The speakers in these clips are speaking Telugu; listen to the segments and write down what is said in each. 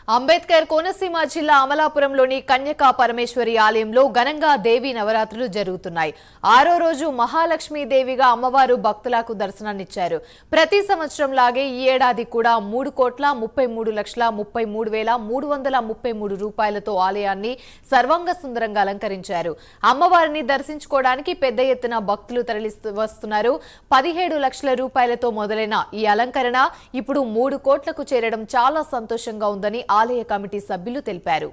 అంబేద్కర్ కోనసీమ జిల్లా అమలాపురంలోని కన్యకా పరమేశ్వరి ఆలయంలో ఘనంగా దేవి నవరాత్రులు జరుగుతున్నాయి. 6వ రోజు మహాలక్ష్మీదేవిగా అమ్మవారు భక్తులకు దర్శనాన్నిచ్చారు. ప్రతి సంవత్సరం లాగే ఈ ఏడాది కూడా 3,33,33,333 రూపాయలతో ఆలయాన్ని సర్వాంగ సుందరంగా అలంకరించారు. అమ్మవారిని దర్శించుకోవడానికి పెద్ద ఎత్తున భక్తులు తరలి వస్తున్నారు. 17 లక్షల రూపాయలతో మొదలైన ఈ అలంకరణ ఇప్పుడు 3 కోట్లకు చేరడం చాలా సంతోషంగా ఉందని ఆలయ కమిటీ సభ్యులు తెలిపారు.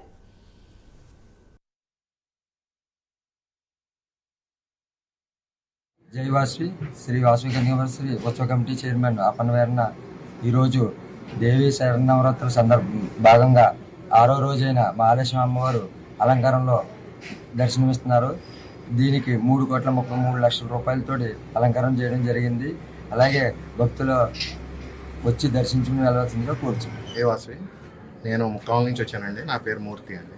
జై వాసవి శ్రీ వాసవి కన్యాపరమేశ్వరి ఉత్సవ కమిటీ చైర్మన్ అపన్నవేరణ ఈరోజు దేవి శరన్నవరాత్రుల భాగంగా 6వ రోజైన మహాలక్ష్మి అమ్మవారు అలంకారంలో దర్శనమిస్తున్నారు. దీనికి 3,33,00,000 రూపాయలతోటి అలంకారం చేయడం జరిగింది. అలాగే భక్తులు వచ్చి దర్శించుకుని వెళ్ళాల్సిందిగా కోరుచున్నాను. ఏ వాసవి, నేను ముక్కాల నుంచి వచ్చానండి. నా పేరు మూర్తి అండి.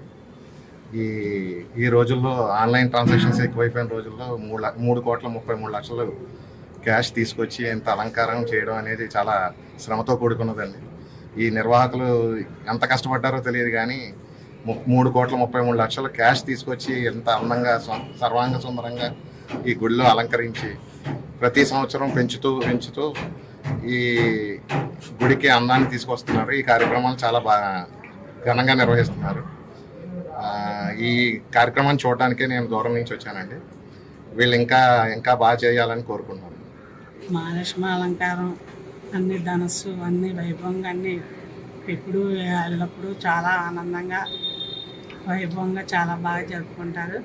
ఈ రోజుల్లో ఆన్లైన్ ట్రాన్సాక్షన్స్ ఎక్కువైపోయిన రోజుల్లో 3,33,00,000 క్యాష్ తీసుకొచ్చి ఇంత అలంకారం చేయడం అనేది చాలా శ్రమతో కూడుకున్నదండి. ఈ నిర్వాహకులు ఎంత కష్టపడ్డారో తెలియదు, కానీ 3,33,00,000 క్యాష్ తీసుకొచ్చి ఎంత అందంగా సర్వాంగ సుందరంగా ఈ గుడిలో అలంకరించి ప్రతి సంవత్సరం పెంచుతూ ఈ గుడికి అందాన్ని తీసుకొస్తున్నారు. ఈ కార్యక్రమాలు చాలా బాగా ఘనంగా నిర్వహిస్తున్నారు. ఈ కార్యక్రమాన్ని చూడడానికే నేను దూరం నుంచి వచ్చానండి. వీళ్ళు ఇంకా బాగా చేయాలని కోరుకుంటున్నాను. మహాలక్ష్మి అలంకారం అన్ని ధనస్సు అన్ని వైభవంగా అన్ని ఎప్పుడు ఎల్లప్పుడూ చాలా ఆనందంగా వైభవంగా చాలా బాగా జరుపుకుంటారు.